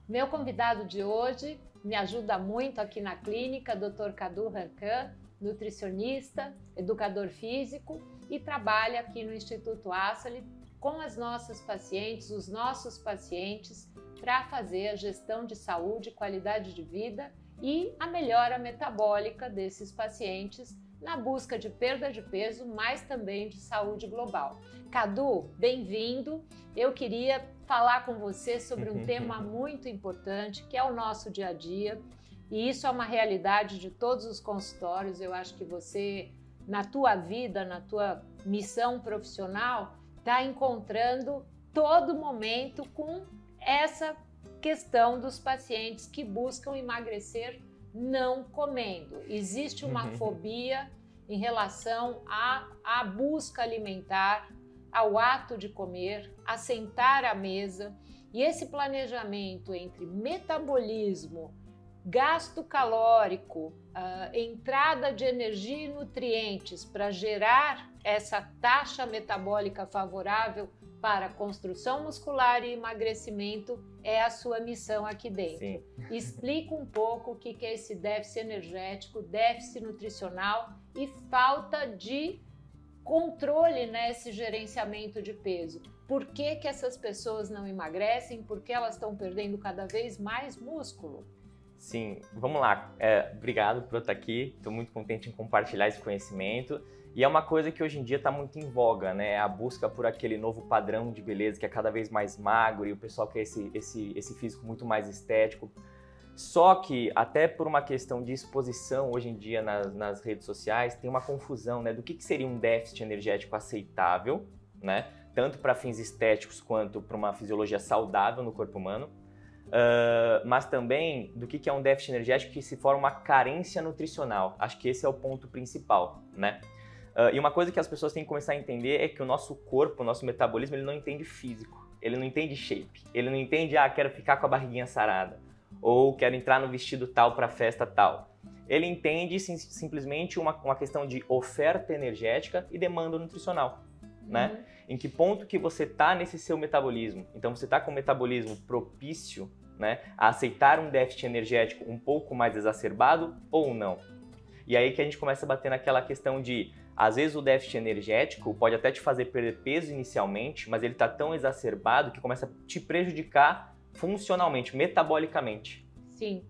Meu convidado de hoje me ajuda muito aqui na clínica, Dr. Cadu Rancan, nutricionista, educador físico e trabalha aqui no Instituto Assali com as nossas pacientes, os nossos pacientes, para fazer a gestão de saúde, qualidade de vida e a melhora metabólica desses pacientes na busca de perda de peso, mas também de saúde global. Cadu, bem-vindo. Eu queria falar com você sobre um tema muito importante, que é o nosso dia a dia, e isso é uma realidade de todos os consultórios. Eu acho que você, na tua vida, na tua missão profissional, está encontrando todo momento com essa questão dos pacientes que buscam emagrecer não comendo. Existe uma fobia em relação à busca alimentar, ao ato de comer, a sentar à mesa, e esse planejamento entre metabolismo, gasto calórico, entrada de energia e nutrientes para gerar essa taxa metabólica favorável para construção muscular e emagrecimento é a sua missão aqui dentro. Sim. Explica um pouco o que é esse déficit energético, déficit nutricional e falta de controle nesse gerenciamento de peso. Por que essas pessoas não emagrecem? Por que elas estão perdendo cada vez mais músculo? Sim, vamos lá. Obrigado por estar aqui. Estou muito contente em compartilhar esse conhecimento. E é uma coisa que hoje em dia está muito em voga, né? A busca por aquele novo padrão de beleza que é cada vez mais magro e o pessoal quer esse físico muito mais estético. Só que, até por uma questão de exposição hoje em dia nas redes sociais, tem uma confusão, né? Do que seria um déficit energético aceitável, né? Tanto para fins estéticos quanto para uma fisiologia saudável no corpo humano. Mas também do que é um déficit energético que se forma uma carência nutricional. Acho que esse é o ponto principal, né? E uma coisa que as pessoas têm que começar a entender é que o nosso corpo, o nosso metabolismo, ele não entende físico, ele não entende shape, ele não entende, quero ficar com a barriguinha sarada, ou quero entrar no vestido tal para festa tal. Ele entende simplesmente uma questão de oferta energética e demanda nutricional, né? Em que ponto que você está nesse seu metabolismo? Então você está com um metabolismo propício, né, a aceitar um déficit energético um pouco mais exacerbado ou não? E aí que a gente começa a bater naquela questão de, às vezes o déficit energético pode até te fazer perder peso inicialmente, mas ele está tão exacerbado que começa a te prejudicar funcionalmente, metabolicamente. Sim,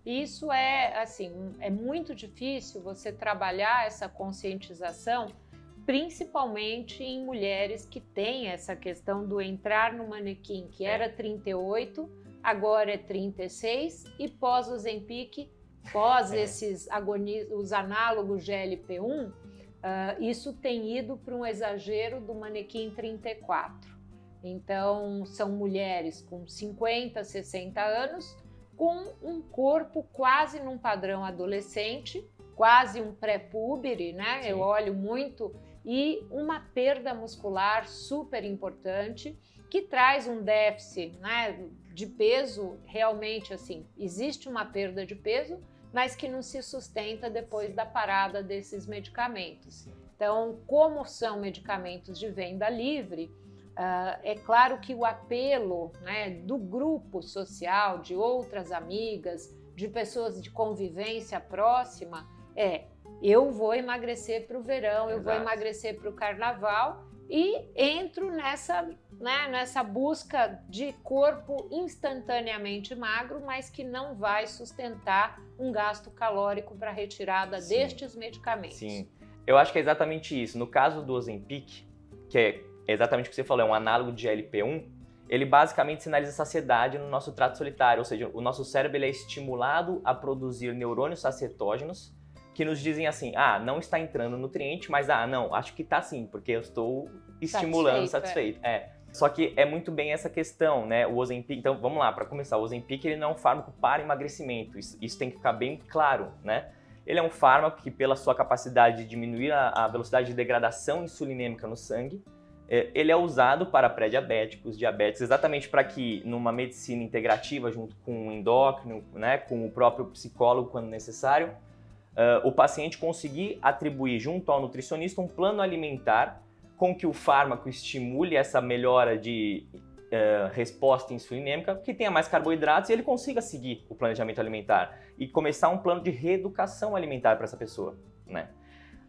isso é assim, é muito difícil você trabalhar essa conscientização, principalmente em mulheres que têm essa questão do entrar no manequim, que era 38, agora é 36, e pós-Ozempic, os análogos GLP-1, isso tem ido para um exagero do manequim 34. Então, são mulheres com 50, 60 anos, com um corpo quase num padrão adolescente, quase um pré-púbere, né? Sim. Eu olho muito, e uma perda muscular super importante, que traz um déficit, né, de peso. Realmente, assim, existe uma perda de peso, mas que não se sustenta depois da parada desses medicamentos. Então, como são medicamentos de venda livre, é claro que o apelo, né, do grupo social, de outras amigas, de pessoas de convivência próxima, eu vou emagrecer para o verão, eu vou emagrecer para o carnaval, e entro nessa busca de corpo instantaneamente magro, mas que não vai sustentar um gasto calórico para retirada destes medicamentos. Sim, eu acho que é exatamente isso. No caso do Ozempic, que é exatamente o que você falou, é um análogo de GLP-1, ele basicamente sinaliza saciedade no nosso trato solitário, ou seja, o nosso cérebro ele é estimulado a produzir neurônios sacetógenos que nos dizem assim, não está entrando nutriente, mas não, acho que está sim, porque eu estou estimulando, satisfeito. Só que é muito bem essa questão, né? O Ozempic, então vamos lá, para começar, o Ozempic ele não é um fármaco para emagrecimento, isso tem que ficar bem claro, né? Ele é um fármaco que, pela sua capacidade de diminuir a velocidade de degradação insulinêmica no sangue, ele é usado para pré-diabéticos, diabéticos, exatamente para que, numa medicina integrativa, junto com o endócrino, né, com o próprio psicólogo, quando necessário, o paciente conseguir atribuir junto ao nutricionista um plano alimentar com que o fármaco estimule essa melhora de resposta insulinêmica, que tenha mais carboidratos e ele consiga seguir o planejamento alimentar e começar um plano de reeducação alimentar para essa pessoa, né?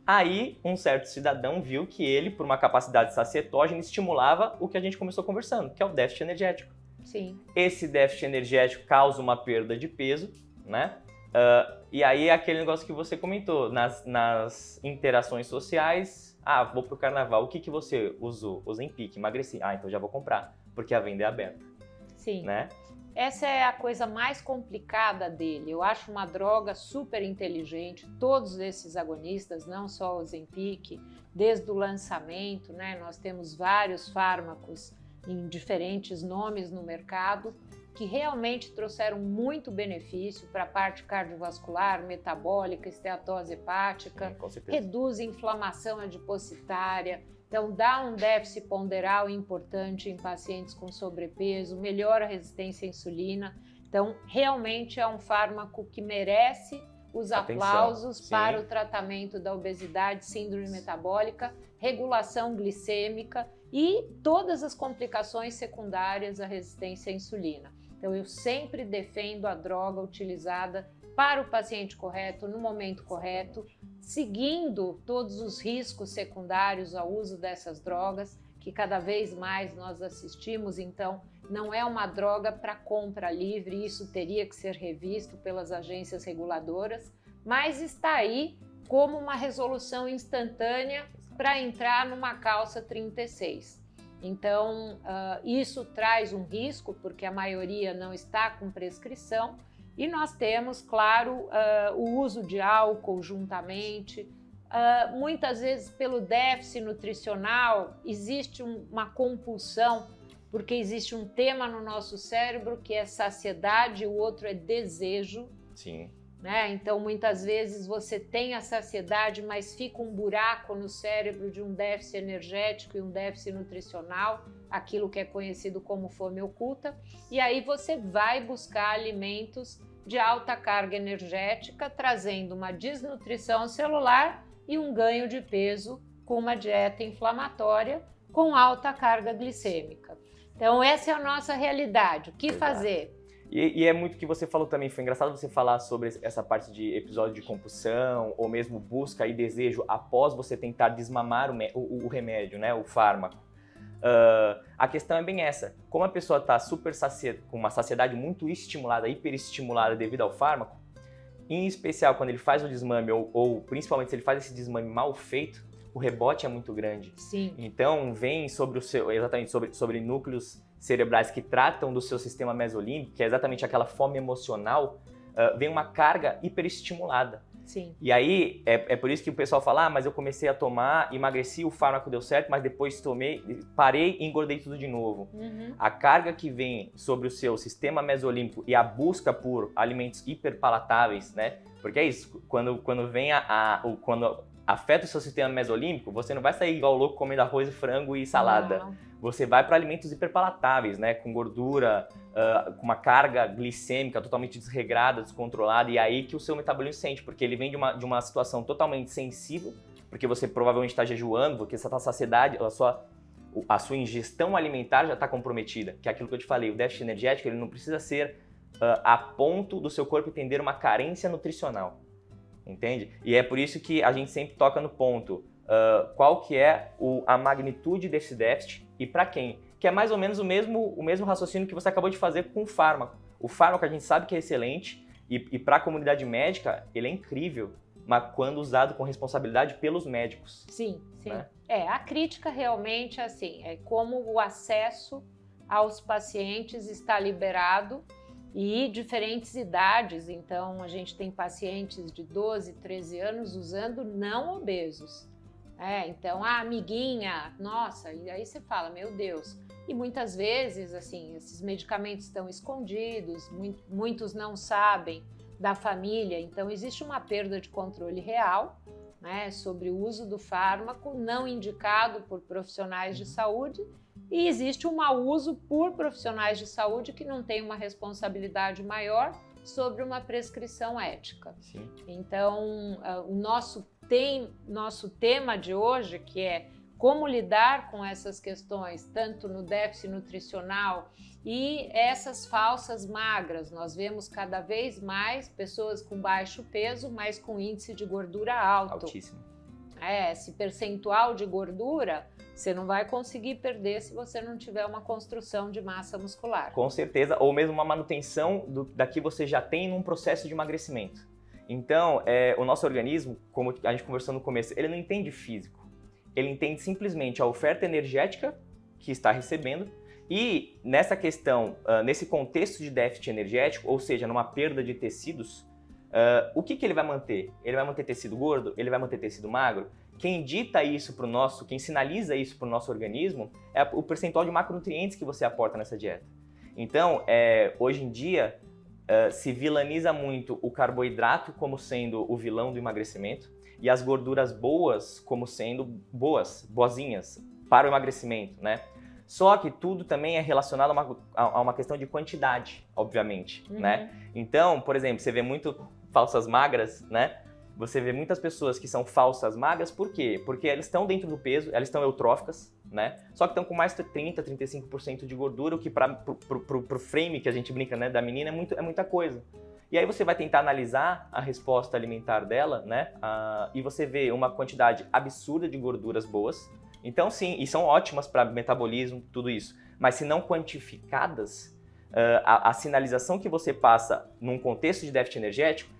Aí, um certo cidadão viu que ele, por uma capacidade sacietógena, estimulava o que a gente começou conversando, que é o déficit energético. Sim. Esse déficit energético causa uma perda de peso, né? E aí, aquele negócio que você comentou, nas interações sociais, vou pro carnaval, o que você usou? Ozempic, emagreci. Então já vou comprar, porque a venda é aberta. Sim. Né? Essa é a coisa mais complicada dele. Eu acho uma droga super inteligente. Todos esses agonistas, não só o Ozempic, desde o lançamento, né, nós temos vários fármacos em diferentes nomes no mercado que realmente trouxeram muito benefício para a parte cardiovascular, metabólica, esteatose hepática, reduz inflamação adipocitária. Então, dá um déficit ponderal importante em pacientes com sobrepeso, melhora a resistência à insulina. Então, realmente é um fármaco que merece os aplausos para o tratamento da obesidade, síndrome metabólica, regulação glicêmica e todas as complicações secundárias à resistência à insulina. Então, eu sempre defendo a droga utilizada para o paciente correto, no momento correto, seguindo todos os riscos secundários ao uso dessas drogas, que cada vez mais nós assistimos. Então, não é uma droga para compra livre, isso teria que ser revisto pelas agências reguladoras, mas está aí como uma resolução instantânea para entrar numa calça 36. Então, isso traz um risco, porque a maioria não está com prescrição, e nós temos, claro, o uso de álcool juntamente. Muitas vezes, pelo déficit nutricional, existe uma compulsão, porque existe um tema no nosso cérebro que é saciedade e o outro é desejo. Sim. Né? Então, muitas vezes você tem a saciedade, mas fica um buraco no cérebro de um déficit energético e um déficit nutricional, aquilo que é conhecido como fome oculta, e aí você vai buscar alimentos de alta carga energética, trazendo uma desnutrição celular e um ganho de peso com uma dieta inflamatória com alta carga glicêmica. Então, essa é a nossa realidade. O que fazer? E é muito o que você falou também, foi engraçado você falar sobre essa parte de episódio de compulsão, ou mesmo busca e desejo após você tentar desmamar o remédio, né, o fármaco. A questão é bem essa, como a pessoa está com uma saciedade muito estimulada, hiperestimulada devido ao fármaco, em especial quando ele faz o desmame, ou principalmente se ele faz esse desmame mal feito, o rebote é muito grande. Sim. Então vem sobre núcleos cerebrais que tratam do seu sistema mesolímbico, que é exatamente aquela fome emocional, vem uma carga hiperestimulada. Sim. E aí, é por isso que o pessoal fala, mas eu comecei a tomar, emagreci, o fármaco deu certo, mas depois parei e engordei tudo de novo. Uhum. A carga que vem sobre o seu sistema mesolímbico e a busca por alimentos hiperpalatáveis, né? Porque é isso, quando quando afeta o seu sistema mesolímbico, você não vai sair igual louco comendo arroz, frango e salada. Não. Você vai para alimentos hiperpalatáveis, né? Com gordura, com uma carga glicêmica totalmente desregrada, descontrolada, e aí que o seu metabolismo sente, porque ele vem de uma situação totalmente sensível, porque você provavelmente está jejuando, porque essa saciedade, a sua ingestão alimentar já está comprometida, que é aquilo que eu te falei, o déficit energético ele não precisa ser a ponto do seu corpo entender uma carência nutricional, entende? E é por isso que a gente sempre toca no ponto, qual que é a magnitude desse déficit e para quem? Que é mais ou menos o mesmo raciocínio que você acabou de fazer com o fármaco. O fármaco a gente sabe que é excelente e para a comunidade médica ele é incrível, mas quando usado com responsabilidade pelos médicos. Sim, sim. Né? A crítica realmente assim, é como o acesso aos pacientes está liberado e diferentes idades. Então, a gente tem pacientes de 12, 13 anos usando não obesos. Então, a amiguinha, nossa, e aí você fala, meu Deus. E muitas vezes, assim, esses medicamentos estão escondidos, muitos não sabem da família, então existe uma perda de controle real, né, sobre o uso do fármaco não indicado por profissionais de saúde e existe um mau uso por profissionais de saúde que não têm uma responsabilidade maior sobre uma prescrição ética. Sim. Então, o nosso tema de hoje, que é como lidar com essas questões, tanto no déficit nutricional e essas falsas magras. Nós vemos cada vez mais pessoas com baixo peso, mas com índice de gordura alto. Altíssimo. Esse percentual de gordura você não vai conseguir perder se você não tiver uma construção de massa muscular. Com certeza, ou mesmo uma manutenção da que você já tem num processo de emagrecimento. Então, o nosso organismo, como a gente conversou no começo, ele não entende físico. Ele entende simplesmente a oferta energética que está recebendo e nessa questão, nesse contexto de déficit energético, ou seja, numa perda de tecidos, o que ele vai manter? Ele vai manter tecido gordo? Ele vai manter tecido magro? Quem dita isso para o nosso, quem sinaliza isso para o nosso organismo é o percentual de macronutrientes que você aporta nessa dieta. Então, hoje em dia, se vilaniza muito o carboidrato como sendo o vilão do emagrecimento e as gorduras boas como sendo boazinhas para o emagrecimento, né? Só que tudo também é relacionado a uma questão de quantidade, obviamente, né? Então, por exemplo, você vê muito falsas magras, né? Você vê muitas pessoas que são falsas magras, por quê? Porque elas estão dentro do peso, elas estão eutróficas, né? Só que estão com mais de 30%, 35% de gordura, o que pro frame que a gente brinca, né, da menina é muita coisa. E aí você vai tentar analisar a resposta alimentar dela, né? E você vê uma quantidade absurda de gorduras boas. Então sim, e são ótimas para metabolismo, tudo isso. Mas se não quantificadas, a sinalização que você passa num contexto de déficit energético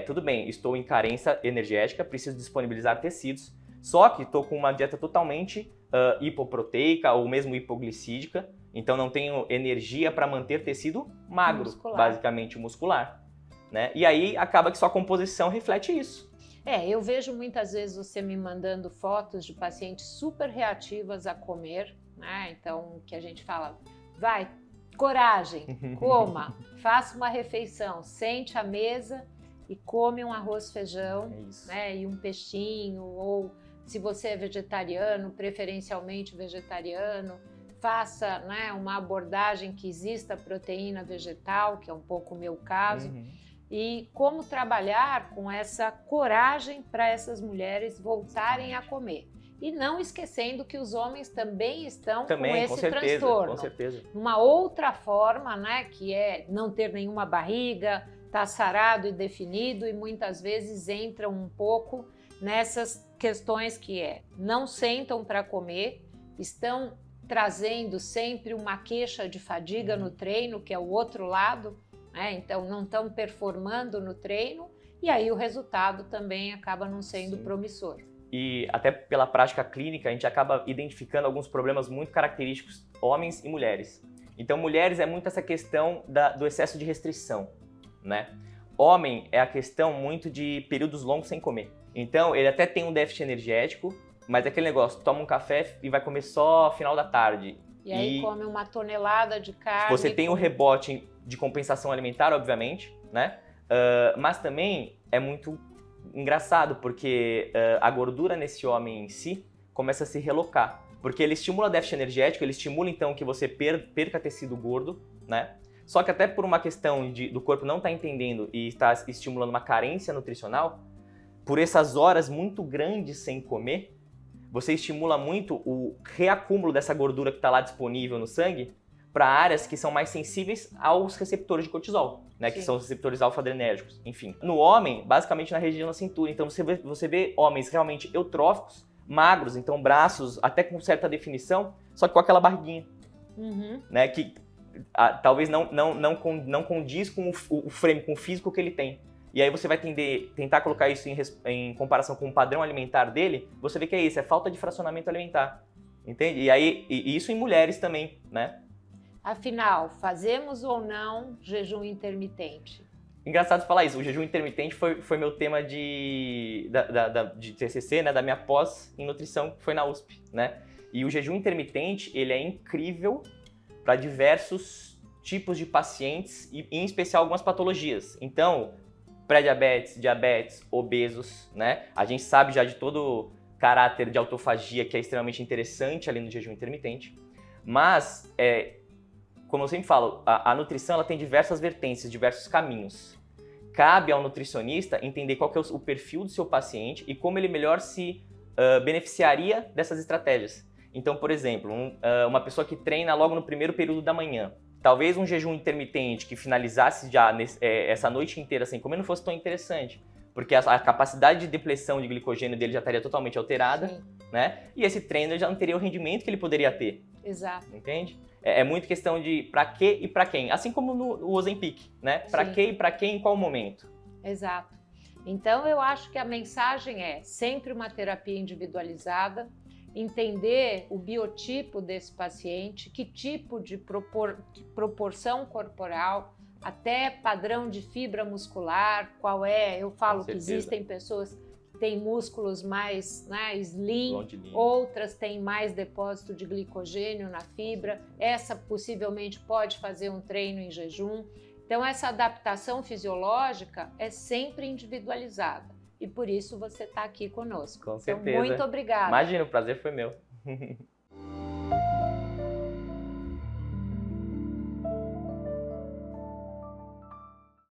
tudo bem, estou em carência energética, preciso disponibilizar tecidos, só que estou com uma dieta totalmente hipoproteica ou mesmo hipoglicídica, então não tenho energia para manter tecido magro, basicamente muscular, né? E aí acaba que sua composição reflete isso. Eu vejo muitas vezes você me mandando fotos de pacientes super reativas a comer, né? Então, que a gente fala, vai, coragem, coma, faça uma refeição, sente à mesa e come um arroz, feijão, né, e um peixinho, ou se você é vegetariano, preferencialmente vegetariano, faça, né, uma abordagem que exista proteína vegetal, que é um pouco o meu caso, e como trabalhar com essa coragem para essas mulheres voltarem a comer. E não esquecendo que os homens também estão com esse transtorno. Com certeza. Uma outra forma, né, que é não ter nenhuma barriga, tá sarado e definido, e muitas vezes entram um pouco nessas questões que não sentam para comer, estão trazendo sempre uma queixa de fadiga no treino, que é o outro lado, né? Então não estão performando no treino, e aí o resultado também acaba não sendo promissor. E até pela prática clínica, a gente acaba identificando alguns problemas muito característicos, homens e mulheres. Então, mulheres é muito essa questão do excesso de restrição, né? Homem é a questão muito de períodos longos sem comer. Então, ele até tem um déficit energético, mas é aquele negócio, toma um café e vai comer só final da tarde. E aí come uma tonelada de carne. Você tem o rebote de compensação alimentar, obviamente, né? Mas também é muito engraçado, porque a gordura nesse homem em si começa a se relocar. Porque ele estimula déficit energético, ele estimula então que você perca tecido gordo, né? Só que até por uma questão do corpo não estar entendendo e está estimulando uma carência nutricional, por essas horas muito grandes sem comer, você estimula muito o reacúmulo dessa gordura que está lá disponível no sangue para áreas que são mais sensíveis aos receptores de cortisol, né? Que são os receptores alfa-adrenérgicos, enfim. No homem, basicamente na região da cintura. Então você vê homens realmente eutróficos, magros, então braços até com certa definição, só que com aquela barriguinha, né? Que talvez não condiz com o frame, com o físico que ele tem. E aí você vai tentar colocar isso em comparação com o padrão alimentar dele, você vê que é isso, é falta de fracionamento alimentar, entende? E aí isso em mulheres também, né? Afinal, fazemos ou não jejum intermitente? Engraçado falar isso, o jejum intermitente foi meu tema de TCC, né, da minha pós em nutrição, que foi na USP, né? E o jejum intermitente, ele é incrível para diversos tipos de pacientes e em especial algumas patologias. Então, pré-diabetes, diabetes, obesos, né? A gente sabe já de todo o caráter de autofagia que é extremamente interessante ali no jejum intermitente. Mas, como eu sempre falo, a nutrição ela tem diversas vertentes, diversos caminhos. Cabe ao nutricionista entender qual que é o perfil do seu paciente e como ele melhor se beneficiaria dessas estratégias. Então, por exemplo, uma pessoa que treina logo no primeiro período da manhã, talvez um jejum intermitente que finalizasse já essa noite inteira sem comer não fosse tão interessante, porque a capacidade de depleção de glicogênio dele já estaria totalmente alterada, sim, né? E esse treino já não teria o rendimento que ele poderia ter. Exato. Entende? É muito questão de para quê e para quem, assim como no Ozempic, né? Para quê e para quem em qual momento. Exato. Então eu acho que a mensagem é sempre uma terapia individualizada, entender o biotipo desse paciente, que tipo de proporção corporal, até padrão de fibra muscular, qual é. Eu falo que existem pessoas que têm músculos mais, né, slim, outras têm mais depósito de glicogênio na fibra, essa possivelmente pode fazer um treino em jejum. Então essa adaptação fisiológica é sempre individualizada. E por isso você está aqui conosco. Com certeza. Então, muito obrigada. Imagina, o prazer foi meu.